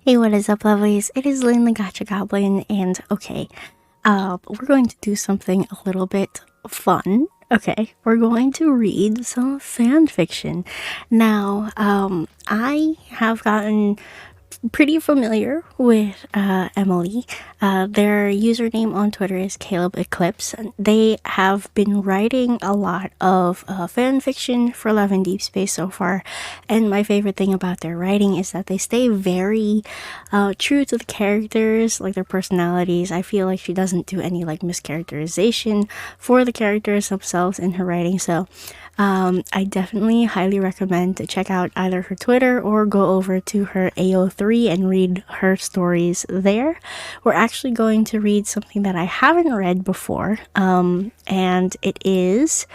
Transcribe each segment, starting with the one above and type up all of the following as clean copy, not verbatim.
Hey, what is up, lovelies? It is Lynn the Gacha Goblin, and okay, we're going to do something a little bit fun. Okay, we're going to read some fan fiction. Now, I have gotten pretty familiar with Emily. Their username on Twitter is Caleb Eclipse. They have been writing a lot of fan fiction for Love and Deepspace so far, and my favorite thing about their writing is that they stay very true to the characters, like their personalities. I feel like she doesn't do any like mischaracterization for the characters themselves in her writing, so I definitely highly recommend to check out either her Twitter or go over to her AO3 and read her stories there. We're actually going to read something that I haven't read before, and it is,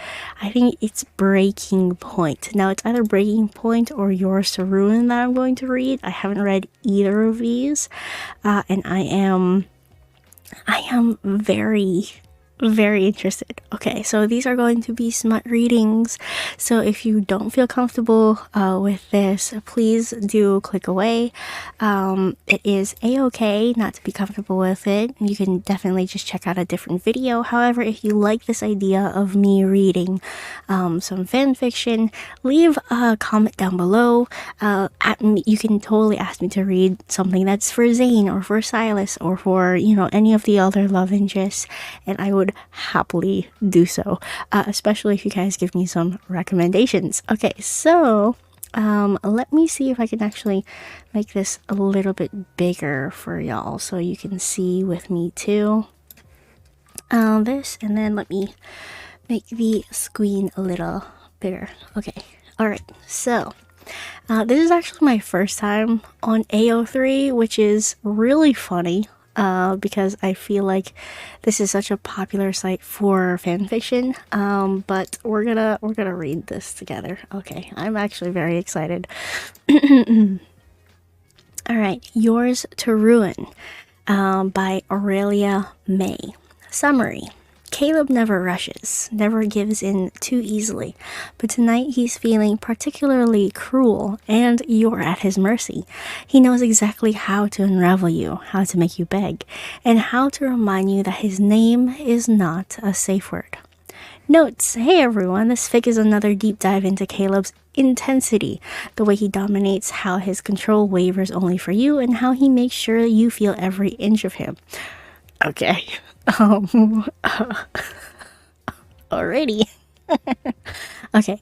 I think it's Breaking Point. Now, it's either Breaking Point or Yours to Ruin that I'm going to read. I haven't read either of these, and I am very interested. Okay, so these are going to be smut readings, so if you don't feel comfortable with this, please do click away. It is a-okay not to be comfortable with it. You can definitely just check out a different video. However, if you like this idea of me reading some fan fiction, leave a comment down below. You can totally ask me to read something that's for Zane or for Silas or for, you know, any of the other love interests, and I would happily do so, especially if you guys give me some recommendations. Okay, so let me see if I can actually make this a little bit bigger for y'all so you can see with me too. This, and then let me make the screen a little bigger. Okay, alright, so this is actually my first time on AO3, which is really funny. Because I feel like this is such a popular site for fanfiction, but we're gonna read this together. Okay, I'm actually very excited. Alright, Yours to Ruin by Aurelia May. Summary. Caleb never rushes, never gives in too easily, but tonight he's feeling particularly cruel, and you're at his mercy. He knows exactly how to unravel you, how to make you beg, and how to remind you that his name is not a safe word. Notes. Hey everyone, this fic is another deep dive into Caleb's intensity, the way he dominates, how his control wavers only for you, and how he makes sure you feel every inch of him. Okay. Alrighty. Okay,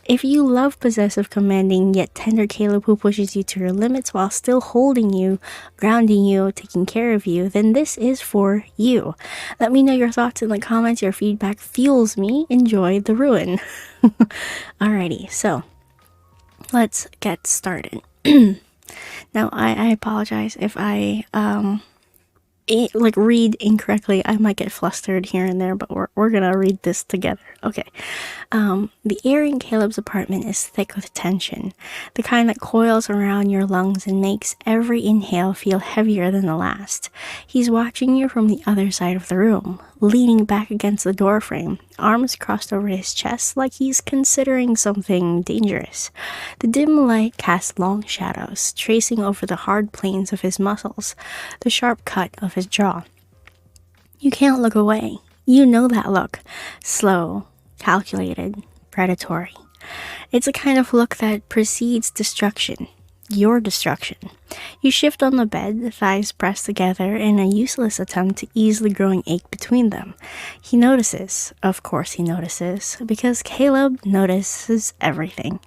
if you love possessive, commanding, yet tender Caleb who pushes you to your limits while still holding you, grounding you, taking care of you, then this is for you. Let me know your thoughts in the comments. Your feedback fuels me. Enjoy the ruin. Alrighty, so let's get started. Now, I apologize if I, read incorrectly. I might get flustered here and there, but we're gonna read this together. Okay. The air in Caleb's apartment is thick with tension, the kind that coils around your lungs and makes every inhale feel heavier than the last. He's watching you from the other side of the room, leaning back against the doorframe, arms crossed over his chest like he's considering something dangerous. The dim light casts long shadows, tracing over the hard planes of his muscles, the sharp cut of his jaw. You can't look away. You know that look. Slow, calculated, predatory. It's a kind of look that precedes destruction. Your destruction. You shift on the bed, thighs pressed together in a useless attempt to ease the growing ache between them. He notices. Of course he notices, because Caleb notices everything.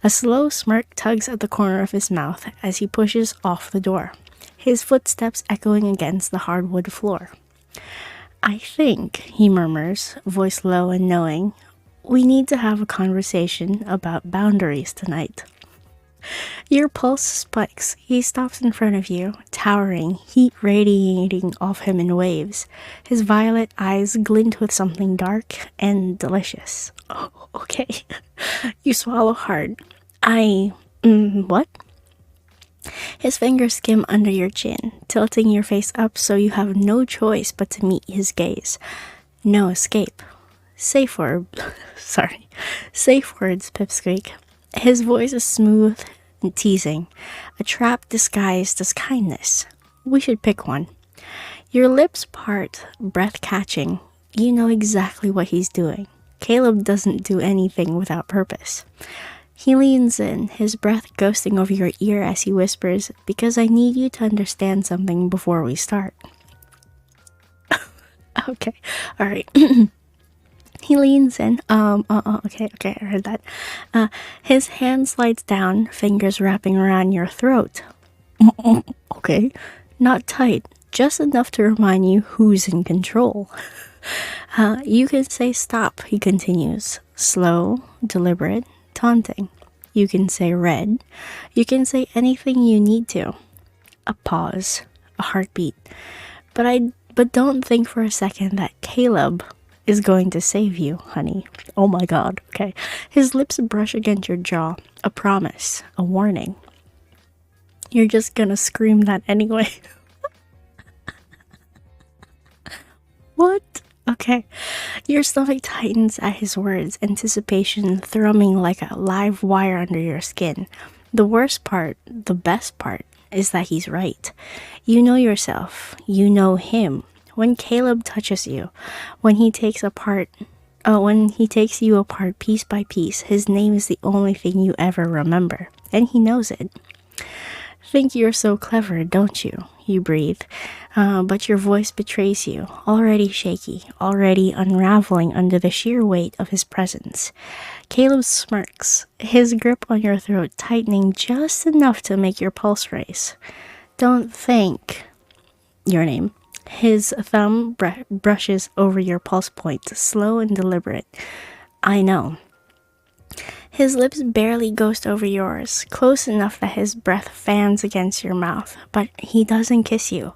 A slow smirk tugs at the corner of his mouth as he pushes off the door, his footsteps echoing against the hardwood floor. I think, he murmurs, voice low and knowing, we need to have a conversation about boundaries tonight. Your pulse spikes. He stops in front of you, towering, heat radiating off him in waves. His violet eyes glint with something dark and delicious. Oh, okay. You swallow hard. What? His fingers skim under your chin, tilting your face up so you have no choice but to meet his gaze. No escape. Safe word. Safe words, Pipsqueak. His voice is smooth, teasing, a trap disguised as kindness. We should pick one. Your lips part, breath catching. You know exactly what he's doing. Caleb doesn't do anything without purpose. He leans in, his breath ghosting over your ear as he whispers, "Because I need you to understand something before we start." Okay, alright. He leans in. Okay, I heard that. His hand slides down, fingers wrapping around your throat. Okay, not tight, just enough to remind you who's in control. You can say stop, he continues. Slow, deliberate, taunting. You can say red. You can say anything you need to. A pause, a heartbeat. But don't think for a second that Caleb is going to save you, honey. Oh my god, okay. His lips brush against your jaw. A promise, a warning. You're just gonna scream that anyway. What? Okay. Your stomach tightens at his words, anticipation thrumming like a live wire under your skin. The worst part, the best part, is that he's right. You know yourself. You know him. When Caleb touches you, when he takes you apart piece by piece, his name is the only thing you ever remember, and he knows it. Think you're so clever, don't you? You breathe, but your voice betrays you, already shaky, already unraveling under the sheer weight of his presence. Caleb smirks, his grip on your throat tightening just enough to make your pulse race. Don't think your name. His thumb brushes over your pulse point, slow and deliberate. I know. His lips barely ghost over yours, close enough that his breath fans against your mouth, but he doesn't kiss you.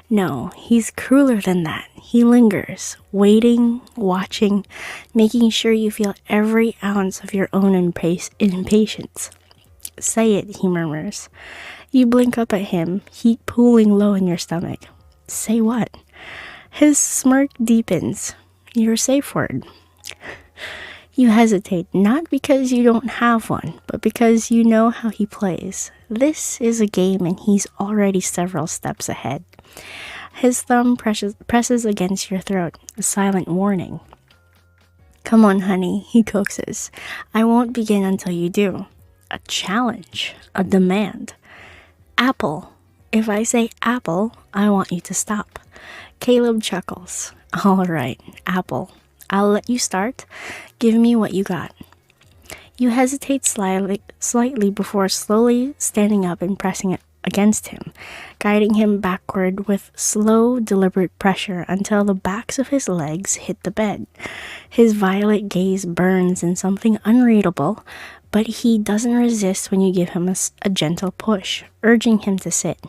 No, he's crueler than that. He lingers, waiting, watching, making sure you feel every ounce of your own impatience. Say it, he murmurs. You blink up at him, heat pooling low in your stomach. Say what? His smirk deepens. Your safe word. You hesitate, not because you don't have one, but because you know how he plays. This is a game and he's already several steps ahead. His thumb presses against your throat, a silent warning. Come on, honey, he coaxes. I won't begin until you do. A challenge, a demand. Apple. If I say apple, I want you to stop. Caleb chuckles. All right, apple. I'll let you start. Give me what you got. You hesitate slightly before slowly standing up and pressing it against him, guiding him backward with slow, deliberate pressure until the backs of his legs hit the bed. His violet gaze burns in something unreadable, but he doesn't resist when you give him a gentle push, urging him to sit.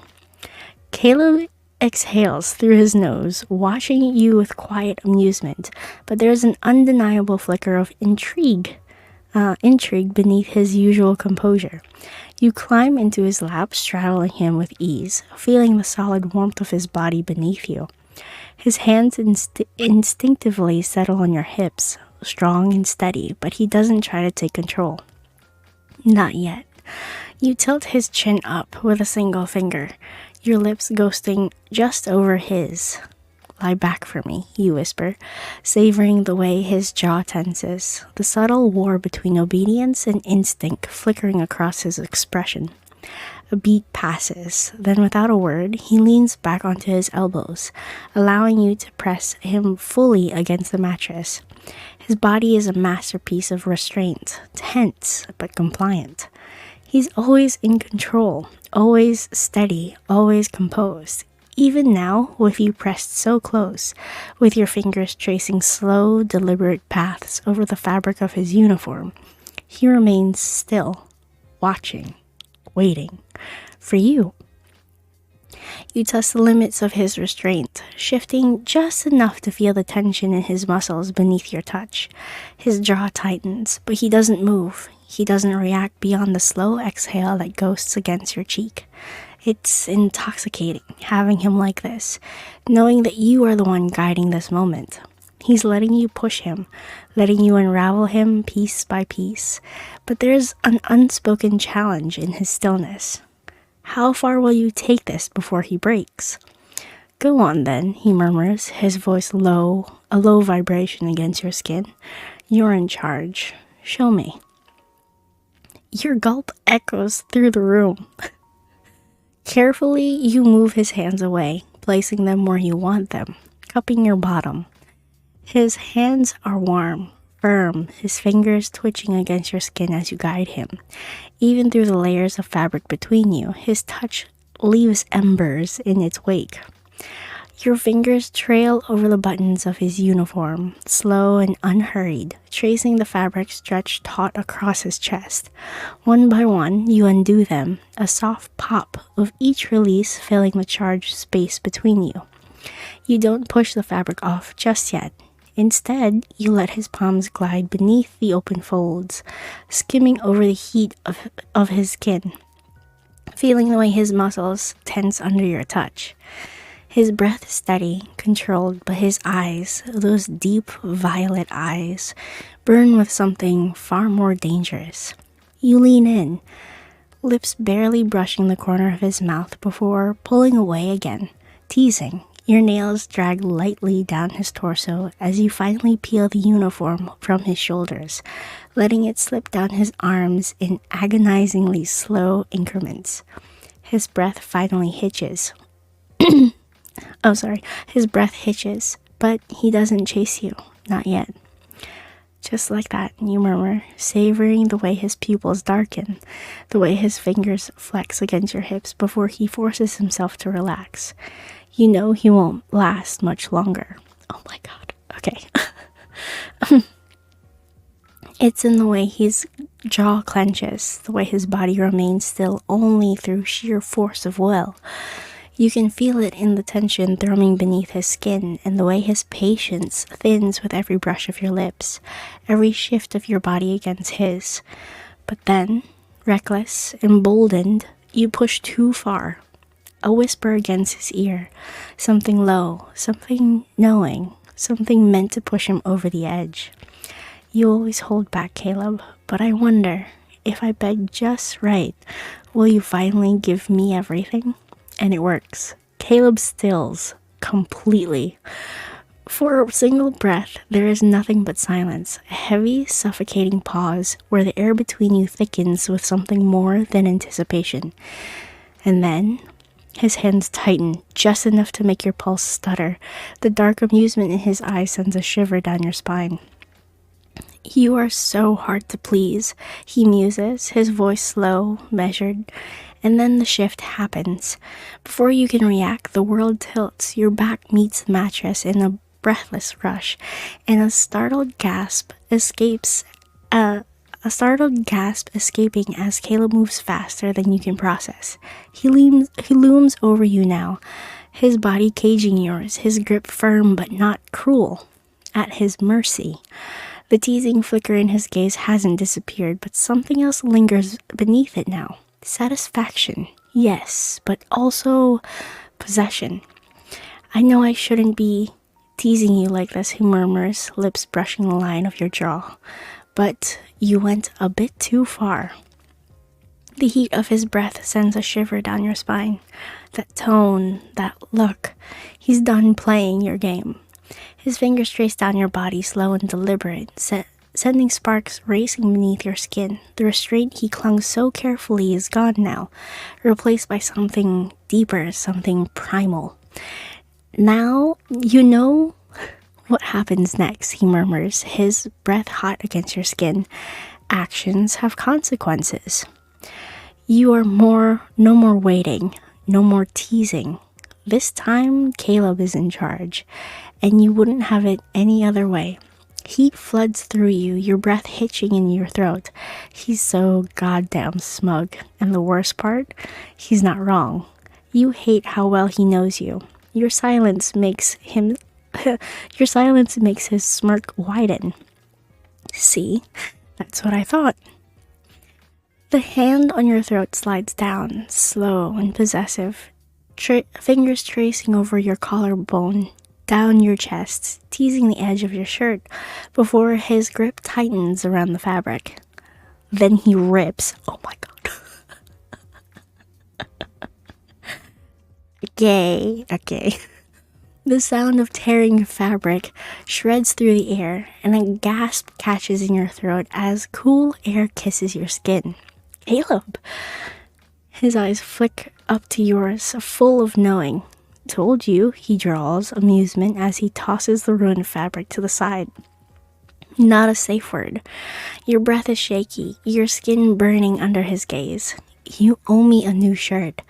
Caleb exhales through his nose, watching you with quiet amusement, but there's an undeniable flicker of intrigue beneath his usual composure. You climb into his lap, straddling him with ease, feeling the solid warmth of his body beneath you. His hands instinctively settle on your hips, strong and steady, but he doesn't try to take control. Not yet. You tilt his chin up with a single finger, your lips ghosting just over his. Lie back for me, you whisper, savoring the way his jaw tenses, the subtle war between obedience and instinct flickering across his expression. A beat passes, then without a word, he leans back onto his elbows, allowing you to press him fully against the mattress. His body is a masterpiece of restraint, tense but compliant. He's always in control, always steady, always composed. Even now, with you pressed so close, with your fingers tracing slow, deliberate paths over the fabric of his uniform, he remains still, watching, waiting, for you. You test the limits of his restraint, shifting just enough to feel the tension in his muscles beneath your touch. His jaw tightens, but he doesn't move. He doesn't react beyond the slow exhale that ghosts against your cheek. It's intoxicating, having him like this, knowing that you are the one guiding this moment. He's letting you push him, letting you unravel him piece by piece. But there's an unspoken challenge in his stillness. How far will you take this before he breaks? Go on then, he murmurs, his voice low, a low vibration against your skin. You're in charge. Show me. Your gulp echoes through the room. Carefully, you move his hands away, placing them where you want them, cupping your bottom. His hands are warm, firm, his fingers twitching against your skin as you guide him. Even through the layers of fabric between you, his touch leaves embers in its wake. Your fingers trail over the buttons of his uniform, slow and unhurried, tracing the fabric stretched taut across his chest. One by one, you undo them, a soft pop of each release filling the charged space between you. You don't push the fabric off just yet. Instead, you let his palms glide beneath the open folds, skimming over the heat of his skin, feeling the way his muscles tense under your touch. His breath steady, controlled, but his eyes, those deep violet eyes, burn with something far more dangerous. You lean in, lips barely brushing the corner of his mouth before pulling away again, teasing. Your nails drag lightly down his torso as you finally peel the uniform from his shoulders, letting it slip down his arms in agonizingly slow increments. His breath finally hitches. His breath hitches, but he doesn't chase you, not yet. Just like that, you murmur, savoring the way his pupils darken, the way his fingers flex against your hips before he forces himself to relax. You know he won't last much longer. Oh my god. Okay. It's in the way his jaw clenches, the way his body remains still only through sheer force of will. You can feel it in the tension thrumming beneath his skin and the way his patience thins with every brush of your lips, every shift of your body against his. But then, reckless, emboldened, you push too far. A whisper against his ear, something low, something knowing, something meant to push him over the edge. You always hold back, Caleb, but I wonder, if I beg just right, will you finally give me everything? And it works. Caleb stills completely. For a single breath, there is nothing but silence, a heavy, suffocating pause where the air between you thickens with something more than anticipation. And then, his hands tighten, just enough to make your pulse stutter. The dark amusement in his eyes sends a shiver down your spine. You are so hard to please, he muses, his voice slow, measured. And then the shift happens. Before you can react, the world tilts. Your back meets the mattress in a breathless rush, and a startled gasp escaping as Caleb moves faster than you can process. He looms over you now, his body caging yours, his grip firm but not cruel, at his mercy. The teasing flicker in his gaze hasn't disappeared, but something else lingers beneath it now. Satisfaction, yes, but also possession. I know I shouldn't be teasing you like this, he murmurs, lips brushing the line of your jaw. But you went a bit too far. The heat of his breath sends a shiver down your spine. That tone, that look. He's done playing your game. His fingers trace down your body, slow and deliberate, sending sparks racing beneath your skin. The restraint he clung so carefully is gone now, replaced by something deeper, something primal. Now you know what happens next, he murmurs, his breath hot against your skin. Actions have consequences. You are no more waiting, no more teasing. This time, Caleb is in charge, and you wouldn't have it any other way. Heat floods through you, your breath hitching in your throat. He's so goddamn smug. And the worst part? He's not wrong. You hate how well he knows you. Your silence makes his smirk widen. See? That's what I thought. The hand on your throat slides down, slow and possessive, fingers tracing over your collarbone, down your chest, teasing the edge of your shirt before his grip tightens around the fabric. Then he rips. Oh my god. Okay. The sound of tearing fabric shreds through the air, and a gasp catches in your throat as cool air kisses your skin. Caleb! His eyes flick up to yours, full of knowing. Told you, he drawls, amusement as he tosses the ruined fabric to the side. Not a safe word. Your breath is shaky, your skin burning under his gaze. You owe me a new shirt.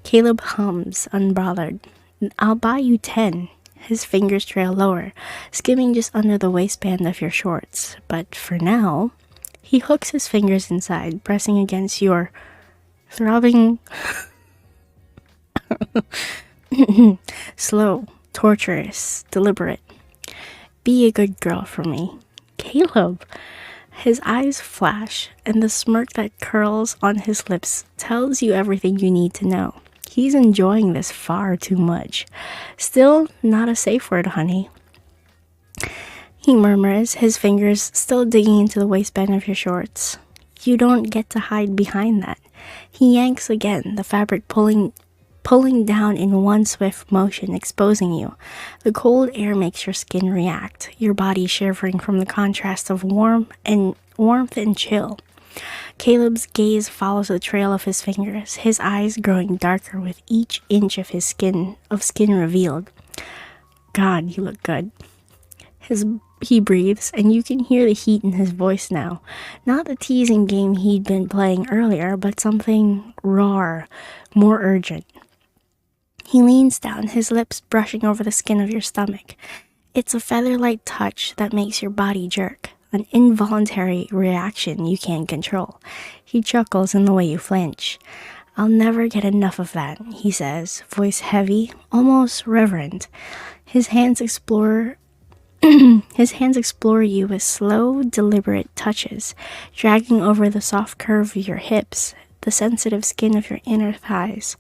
Caleb hums, unbothered. I'll buy you 10. His fingers trail lower, skimming just under the waistband of your shorts. But for now, he hooks his fingers inside, pressing against your throbbing... Slow, torturous, deliberate. Be a good girl for me. Caleb! His eyes flash, and the smirk that curls on his lips tells you everything you need to know. He's enjoying this far too much. Still not a safe word, honey. He murmurs, his fingers still digging into the waistband of your shorts. You don't get to hide behind that. He yanks again, the fabric pulling down in one swift motion, exposing you. The cold air makes your skin react, your body shivering from the contrast of warmth and chill. Caleb's gaze follows the trail of his fingers, his eyes growing darker with each inch of skin revealed. God, you look good. He breathes, and you can hear the heat in his voice now. Not the teasing game he'd been playing earlier, but something raw, more urgent. He leans down, his lips brushing over the skin of your stomach. It's a feather-light touch that makes your body jerk, an involuntary reaction you can't control. He chuckles in the way you flinch. I'll never get enough of that, he says, voice heavy, almost reverent. His hands explore you with slow, deliberate touches, dragging over the soft curve of your hips, the sensitive skin of your inner thighs.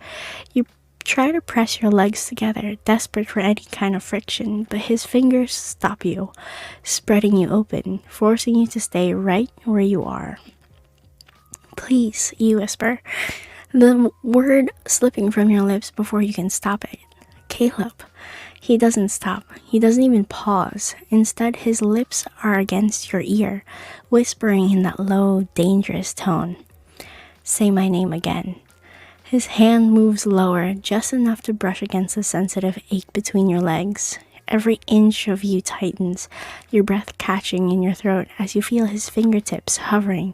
You try to press your legs together, desperate for any kind of friction, but his fingers stop you, spreading you open, forcing you to stay right where you are. Please, you whisper, the word slipping from your lips before you can stop it. Caleb. He doesn't stop. He doesn't even pause. Instead, his lips are against your ear, whispering in that low, dangerous tone. Say my name again. His hand moves lower, just enough to brush against the sensitive ache between your legs. Every inch of you tightens, your breath catching in your throat as you feel his fingertips hovering,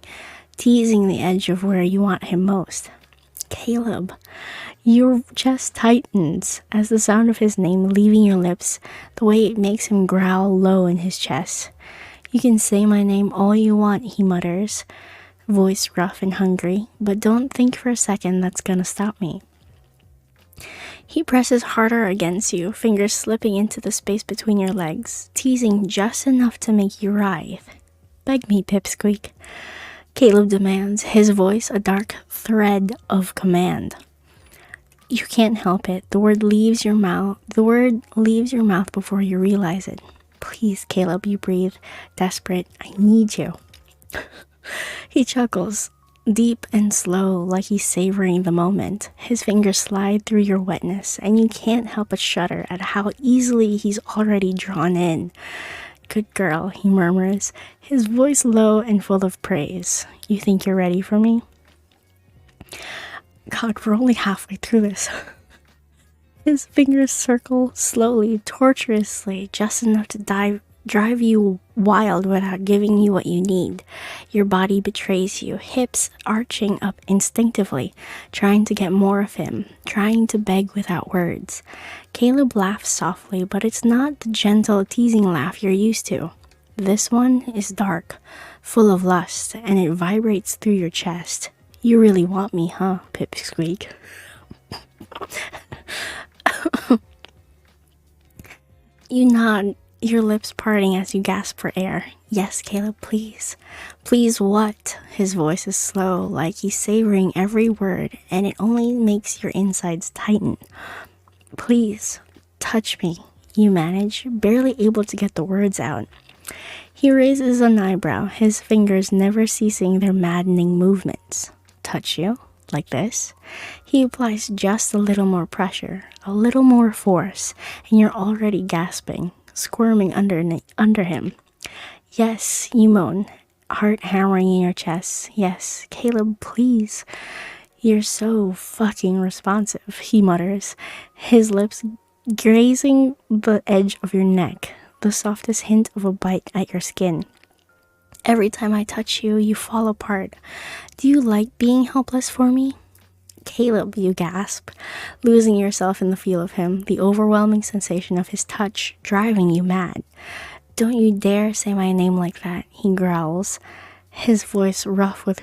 teasing the edge of where you want him most. Caleb. Your chest tightens as the sound of his name leaving your lips, the way it makes him growl low in his chest. You can say my name all you want, he mutters, voice rough and hungry, but don't think for a second that's gonna stop me. He presses harder against you, fingers slipping into the space between your legs, teasing just enough to make you writhe. Beg me, Pipsqueak. Caleb demands, his voice a dark thread of command. You can't help it. The word leaves your mouth before you realize it. Please, Caleb, you breathe, desperate. I need you. He chuckles, deep and slow, like he's savoring the moment. His fingers slide through your wetness, and you can't help but shudder at how easily he's already drawn in. Good girl, he murmurs, his voice low and full of praise. You think you're ready for me? God, we're only halfway through this. His fingers circle slowly, tortuously, just enough to drive you wild without giving you what you need. Your body betrays you, hips arching up instinctively, trying to get more of him, trying to beg without words. Caleb laughs softly, but it's not the gentle, teasing laugh you're used to. This one is dark, full of lust, and it vibrates through your chest. You really want me, huh, Pipsqueak? You nod, your lips parting as you gasp for air. Yes, Caleb, please. Please what? His voice is slow, like he's savoring every word, and it only makes your insides tighten. Please, touch me. You manage, barely able to get the words out. He raises an eyebrow, his fingers never ceasing their maddening movements. Touch you, like this. He applies just a little more pressure, a little more force, and you're already gasping, squirming under him. Yes, you moan, heart hammering in your chest. Yes, Caleb, please. You're so fucking responsive, he mutters, his lips grazing the edge of your neck, the softest hint of a bite at your skin. Every time I touch you, you fall apart. Do you like being helpless for me? Caleb, you gasp, losing yourself in the feel of him, the overwhelming sensation of his touch driving you mad. Don't you dare say my name like that, he growls, his voice rough with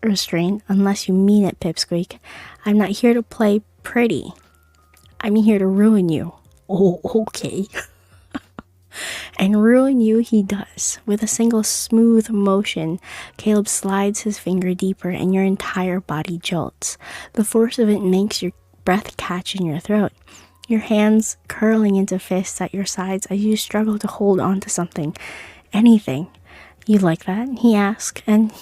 restraint, unless you mean it, Pipsqueak. I'm not here to play pretty. I'm here to ruin you. Oh, okay. And ruin you he does. With a single smooth motion, Caleb slides his finger deeper and your entire body jolts. The force of it makes your breath catch in your throat, your hands curling into fists at your sides as you struggle to hold on to something, anything. You like that? He asks, and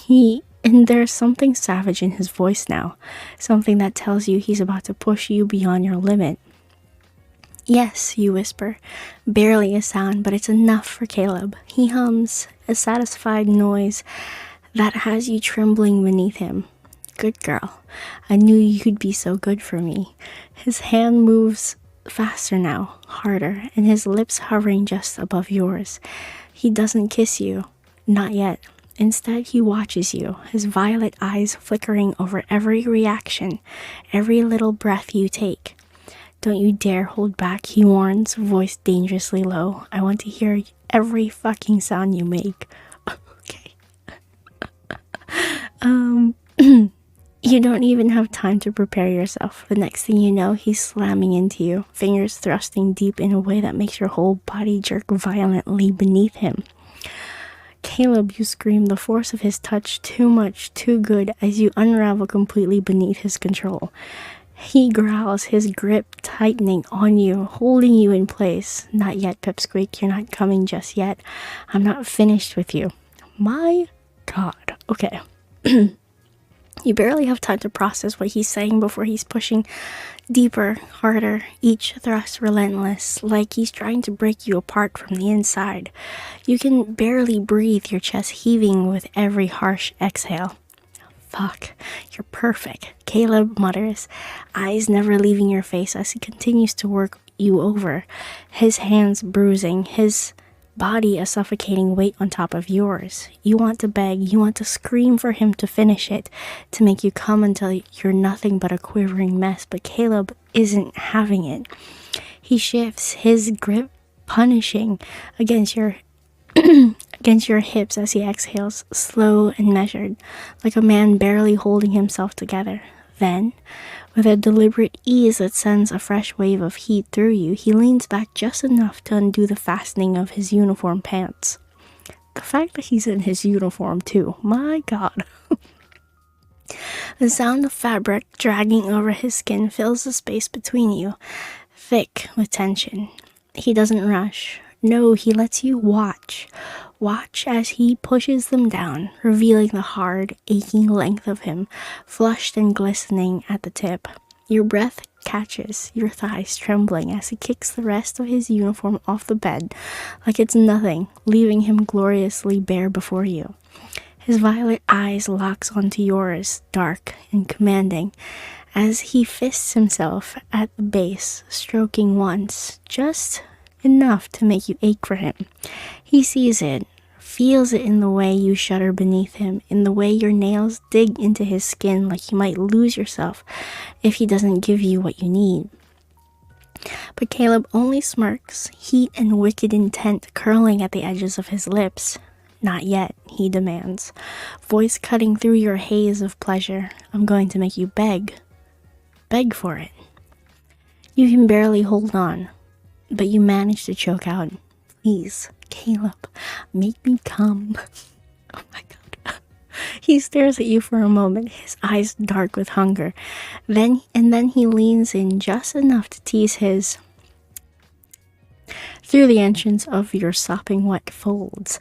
there's something savage in his voice now, something that tells you he's about to push you beyond your limit. Yes, you whisper, barely a sound, but it's enough for Caleb. He hums, a satisfied noise that has you trembling beneath him. Good girl. I knew you'd be so good for me. His hand moves faster now, harder, and his lips hovering just above yours. He doesn't kiss you. Not yet. Instead, he watches you, his violet eyes flickering over every reaction, every little breath you take. Don't you dare hold back, he warns, voice dangerously low. I want to hear every fucking sound you make. Okay. You don't even have time to prepare yourself. The next thing you know, he's slamming into you, fingers thrusting deep in a way that makes your whole body jerk violently beneath him. Caleb, you scream, the force of his touch too much, too good, as you unravel completely beneath his control. He growls, his grip tightening on you, holding you in place. Not yet, Pipsqueak, you're not coming just yet. I'm not finished with you. My God. Okay. You barely have time to process what he's saying before he's pushing deeper, harder, each thrust relentless, like he's trying to break you apart from the inside. You can barely breathe, your chest heaving with every harsh exhale. Fuck, you're perfect, Caleb mutters, eyes never leaving your face as he continues to work you over, his hands bruising, his body a suffocating weight on top of yours. You want to beg, you want to scream for him to finish it, to make you come until you're nothing but a quivering mess, but Caleb isn't having it. He shifts, his grip punishing against your hips as he exhales, slow and measured, like a man barely holding himself together. Then, with a deliberate ease that sends a fresh wave of heat through you, he leans back just enough to undo the fastening of his uniform pants. The fact that he's in his uniform too, my God. The sound of fabric dragging over his skin fills the space between you, thick with tension. He doesn't rush. No, he lets you watch. Watch as he pushes them down, revealing the hard, aching length of him, flushed and glistening at the tip. Your breath catches, your thighs trembling as he kicks the rest of his uniform off the bed like it's nothing, leaving him gloriously bare before you. His violet eyes locks onto yours, dark and commanding, as he fists himself at the base, stroking once, just enough to make you ache for him. He sees it, feels it in the way you shudder beneath him, in the way your nails dig into his skin like you might lose yourself if he doesn't give you what you need. But Caleb only smirks, heat and wicked intent curling at the edges of his lips. Not yet, he demands, voice cutting through your haze of pleasure. I'm going to make you beg. Beg for it. You can barely hold on, but you manage to choke out, please, Caleb, make me come. Oh my God. He stares at you for a moment, his eyes dark with hunger. Then he leans in just enough to tease his through the entrance of your sopping wet folds,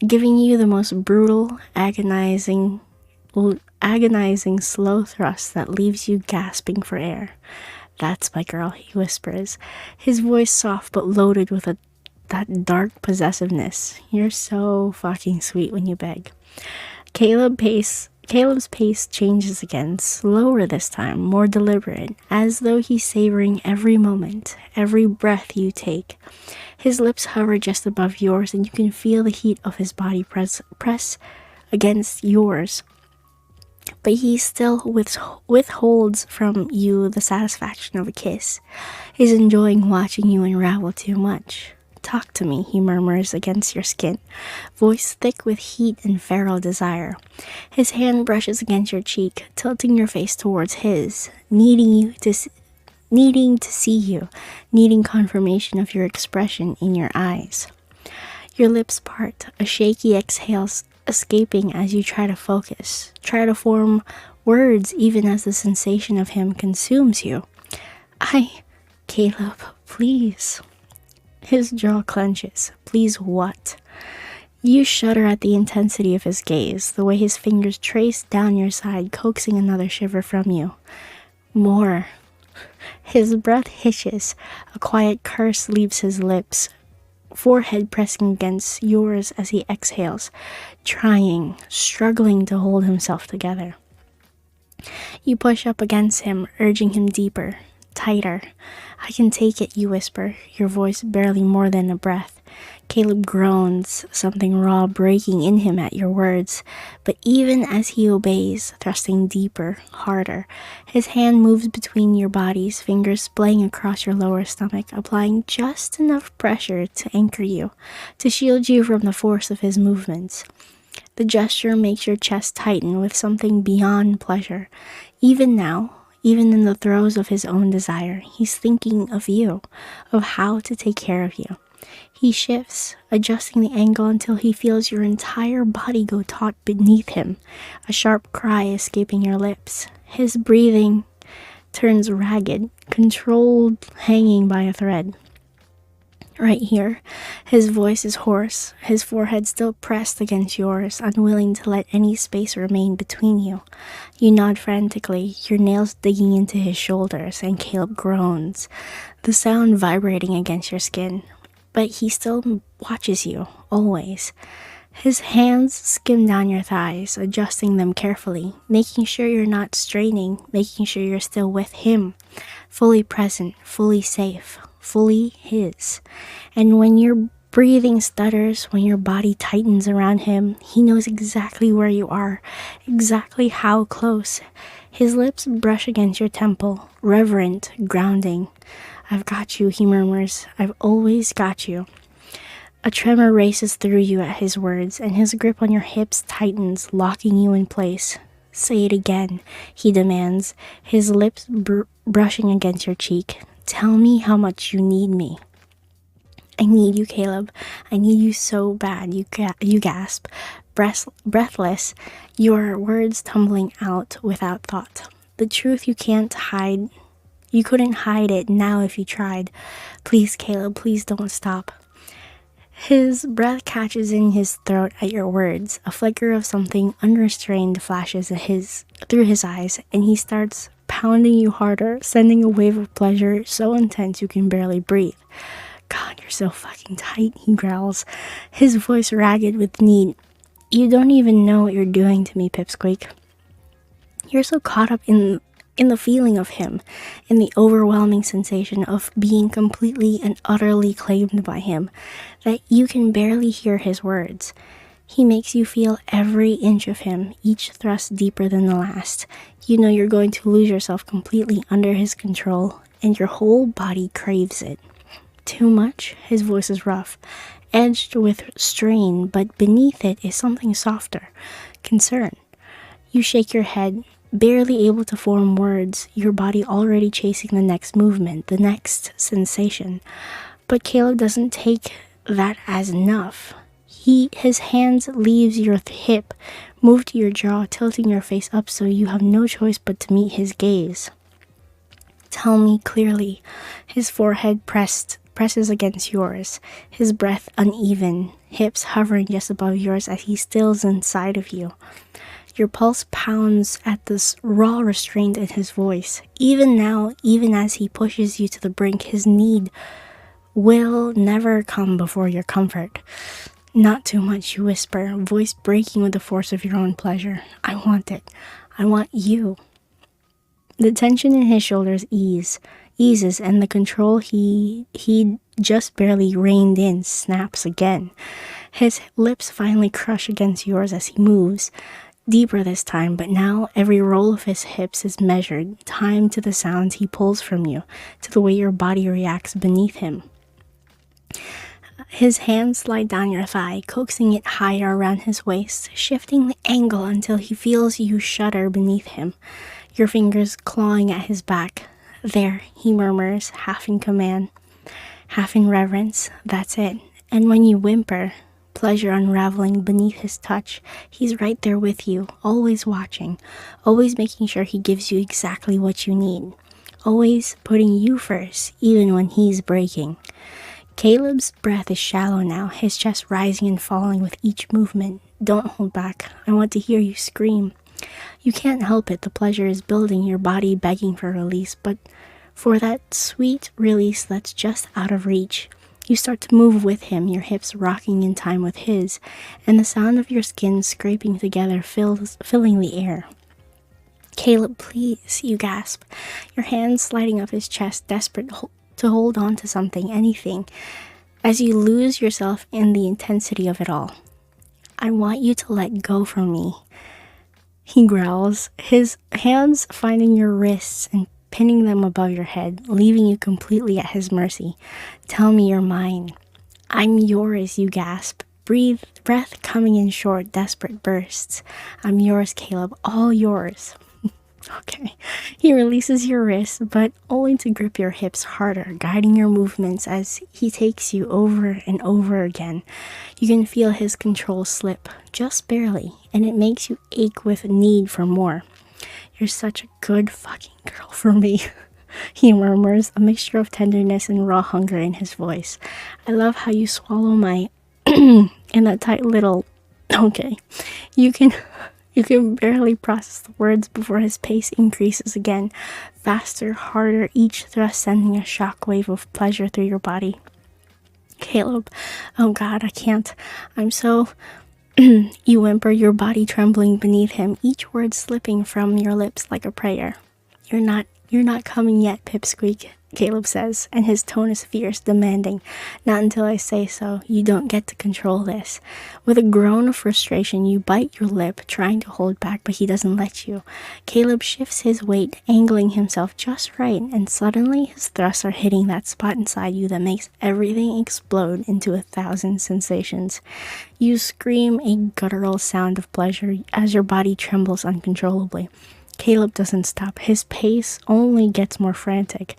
giving you the most brutal, agonizing slow thrust that leaves you gasping for air. "That's my girl," he whispers, his voice soft but loaded with that dark possessiveness. "You're so fucking sweet when you beg." Caleb's pace changes again, slower this time, more deliberate, as though he's savoring every moment, every breath you take. His lips hover just above yours, and you can feel the heat of his body press against yours. But he still withholds from you the satisfaction of a kiss. He's enjoying watching you unravel too much. "Talk to me," he murmurs against your skin, voice thick with heat and feral desire. His hand brushes against your cheek, tilting your face towards his, needing to see you, needing confirmation of your expression in your eyes. Your lips part, a shaky exhale escaping as you try to focus, try to form words even as the sensation of him consumes you. Caleb, please." His jaw clenches. "Please what?" You shudder at the intensity of his gaze, the way his fingers trace down your side, coaxing another shiver from you. "More." His breath hitches. A quiet curse leaves his lips, forehead pressing against yours as he exhales, struggling to hold himself together. You push up against him, urging him deeper, tighter. "I can take it," you whisper, your voice barely more than a breath. Caleb groans, something raw breaking in him at your words. But even as he obeys, thrusting deeper, harder, his hand moves between your bodies, fingers splaying across your lower stomach, applying just enough pressure to anchor you, to shield you from the force of his movements. The gesture makes your chest tighten with something beyond pleasure. Even now, even in the throes of his own desire, he's thinking of you, of how to take care of you. He shifts, adjusting the angle until he feels your entire body go taut beneath him, a sharp cry escaping your lips. His breathing turns ragged, controlled, hanging by a thread. Right here, his voice is hoarse, his forehead still pressed against yours, unwilling to let any space remain between you. You nod frantically, your nails digging into his shoulders, and Caleb groans, the sound vibrating against your skin. But he still watches you, always. His hands skim down your thighs, adjusting them carefully, making sure you're not straining, making sure you're still with him, fully present, fully safe, fully his. And when your breathing stutters, when your body tightens around him, he knows exactly where you are, exactly how close. His lips brush against your temple, reverent, grounding. "I've got you," he murmurs. "I've always got you." A tremor races through you at his words, and his grip on your hips tightens, locking you in place. "Say it again," he demands, his lips brushing against your cheek. "Tell me how much you need me." "I need you, Caleb. I need you so bad," you gasp, breathless, your words tumbling out without thought. The truth you can't hide. You couldn't hide it now if you tried. "Please, Caleb, please don't stop." His breath catches in his throat at your words. A flicker of something unrestrained flashes through his eyes, and he starts pounding you harder, sending a wave of pleasure so intense you can barely breathe. "God, you're so fucking tight," he growls, his voice ragged with need. "You don't even know what you're doing to me, Pipsqueak." You're so caught up in the feeling of him, in the overwhelming sensation of being completely and utterly claimed by him, that you can barely hear his words. He makes you feel every inch of him, each thrust deeper than the last. You know you're going to lose yourself completely under his control, and your whole body craves it. "Too much?" His voice is rough, edged with strain, but beneath it is something softer, concern. You shake your head, barely able to form words, your body already chasing the next movement, the next sensation. But Caleb doesn't take that as enough. His hands leaves your hip, move to your jaw, tilting your face up so you have no choice but to meet his gaze. "Tell me clearly," his forehead pressed presses against yours, his breath uneven, hips hovering just above yours as he stills inside of you. Your pulse pounds at this raw restraint in his voice. Even now, even as he pushes you to the brink, his need will never come before your comfort. Not too much, you whisper, voice breaking with the force of your own pleasure. I want it. I want you. The tension in his shoulders eases, and the control he just barely reined in snaps again. His lips finally crush against yours as he moves, deeper this time, but now every roll of his hips is measured, timed to the sounds he pulls from you, to the way your body reacts beneath him. His hands slide down your thigh, coaxing it higher around his waist, shifting the angle until he feels you shudder beneath him, your fingers clawing at his back. There, he murmurs, half in command, half in reverence. That's it. And when you whimper, pleasure unraveling beneath his touch, he's right there with you, always watching, always making sure he gives you exactly what you need, always putting you first, even when he's breaking. Caleb's breath is shallow now, his chest rising and falling with each movement. Don't hold back. I want to hear you scream. You can't help it. The pleasure is building, your body begging for release, but for that sweet release that's just out of reach. You start to move with him, your hips rocking in time with his, and the sound of your skin scraping together filling the air. Caleb, please, you gasp, your hands sliding up his chest, desperate to hold on to something, anything, as you lose yourself in the intensity of it all. I want you to let go from me, he growls, his hands finding your wrists and pinning them above your head, leaving you completely at his mercy. Tell me you're mine. I'm yours, you gasp, breath coming in short, desperate bursts. I'm yours, Caleb, all yours. Okay. He releases your wrist, but only to grip your hips harder, guiding your movements as he takes you over and over again. You can feel his control slip, just barely, and it makes you ache with need for more. You're such a good fucking girl for me, he murmurs, a mixture of tenderness and raw hunger in his voice. I love how you swallow my in that tight little... Okay. You can barely process the words before his pace increases again, faster, harder, each thrust sending a shockwave of pleasure through your body. Caleb, oh God, I can't. I'm so... You whimper, your body trembling beneath him, each word slipping from your lips like a prayer. You're not coming yet, pipsqueak, Caleb says, and his tone is fierce, demanding. Not until I say so. You don't get to control this. With a groan of frustration, you bite your lip, trying to hold back, but he doesn't let you. Caleb shifts his weight, angling himself just right, and suddenly his thrusts are hitting that spot inside you that makes everything explode into 1,000 sensations. You scream a guttural sound of pleasure as your body trembles uncontrollably. Caleb doesn't stop. His pace only gets more frantic,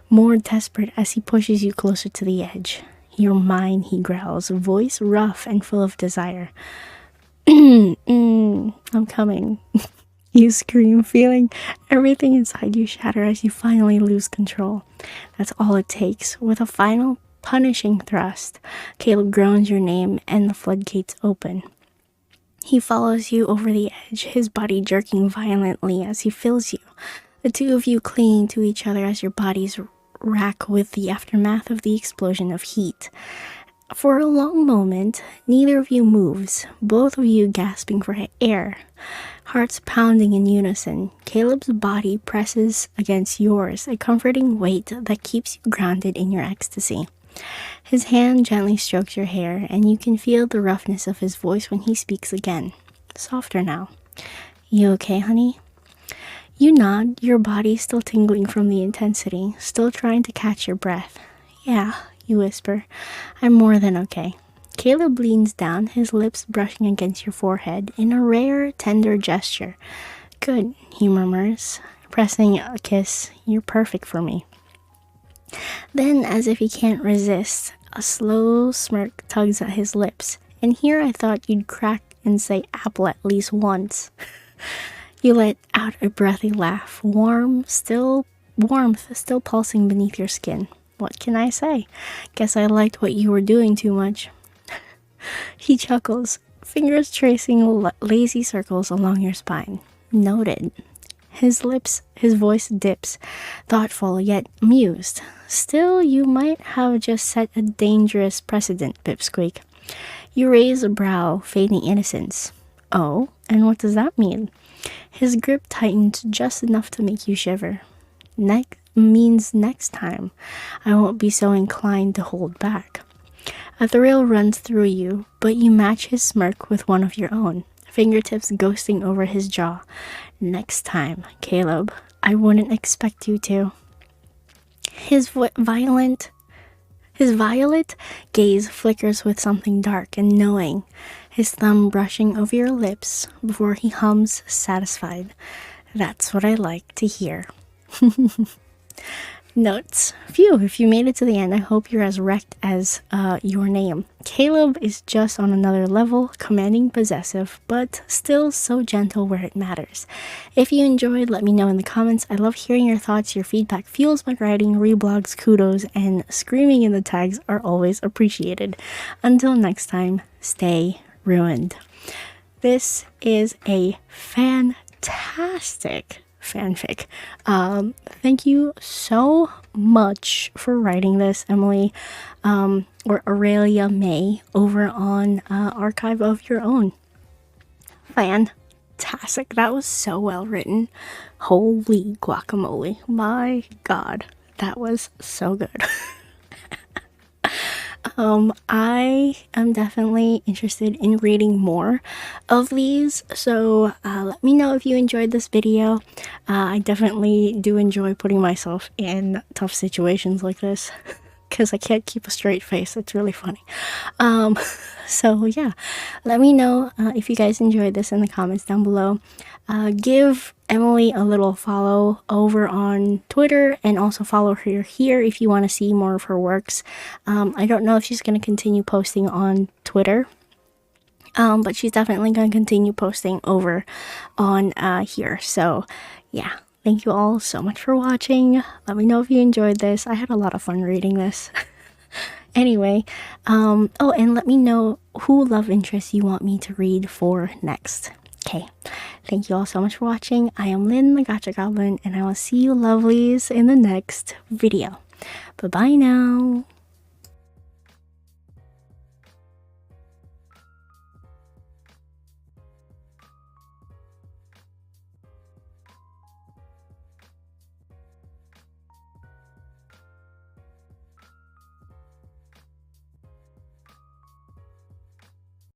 more desperate as he pushes you closer to the edge. You're mine, he growls, voice rough and full of desire. I'm coming. You scream, feeling everything inside you shatter as you finally lose control. That's all it takes. With a final punishing thrust, Caleb groans your name and the floodgates open. He follows you over the edge, his body jerking violently as he fills you. The two of you clinging to each other as your bodies rack with the aftermath of the explosion of heat. For a long moment, neither of you moves, both of you gasping for air, hearts pounding in unison. Caleb's body presses against yours, a comforting weight that keeps you grounded in your ecstasy. His hand gently strokes your hair, and you can feel the roughness of his voice when he speaks again. Softer now. You okay, honey? You nod, your body still tingling from the intensity, still trying to catch your breath. Yeah, you whisper. I'm more than okay. Caleb leans down, his lips brushing against your forehead in a rare, tender gesture. Good, he murmurs, pressing a kiss. You're perfect for me. Then, as if he can't resist, a slow smirk tugs at his lips. And here I thought you'd crack and say apple at least once. You let out a breathy laugh, warmth still pulsing beneath your skin. What can I say? Guess I liked what you were doing too much. He chuckles, fingers tracing lazy circles along your spine. Noted. His voice dips, thoughtful yet amused. Still, you might have just set a dangerous precedent, Pipsqueak. You raise a brow, feigning innocence. Oh, and what does that mean? His grip tightens just enough to make you shiver. Next time, I won't be so inclined to hold back. A thrill runs through you, but you match his smirk with one of your own, fingertips ghosting over his jaw. Next time, Caleb, I wouldn't expect you to. His violet gaze flickers with something dark and knowing, his thumb brushing over your lips before he hums, satisfied. That's what I like to hear. Notes. Phew, if you made it to the end, I hope you're as wrecked as your name. Caleb is just on another level, commanding, possessive, but still so gentle where it matters. If you enjoyed, let me know in the comments. I love hearing your thoughts. Your feedback fuels my writing, reblogs, kudos, and screaming in the tags are always appreciated. Until next time, stay ruined. This is a fantastic fanfic. Thank you so much for writing this, Emily, or Aurelia May over on Archive of Your Own. Fantastic. That was so well written. Holy guacamole. My god, that was so good. I am definitely interested in reading more of these, so let me know if you enjoyed this video. I definitely do enjoy putting myself in tough situations like this because I can't keep a straight face. It's really funny. So yeah, let me know if you guys enjoyed this in the comments down below. Give Emily a little follow over on Twitter, and also follow her here if you want to see more of her works. I don't know if she's going to continue posting on Twitter, but she's definitely going to continue posting over on here. So yeah, thank you all so much for watching. Let me know if you enjoyed this. I had a lot of fun reading this. Anyway, oh, and let me know who love interest you want me to read for next. Okay, thank you all so much for watching. I am Lynn, the Gacha Goblin, and I will see you lovelies in the next video. Bye-bye now.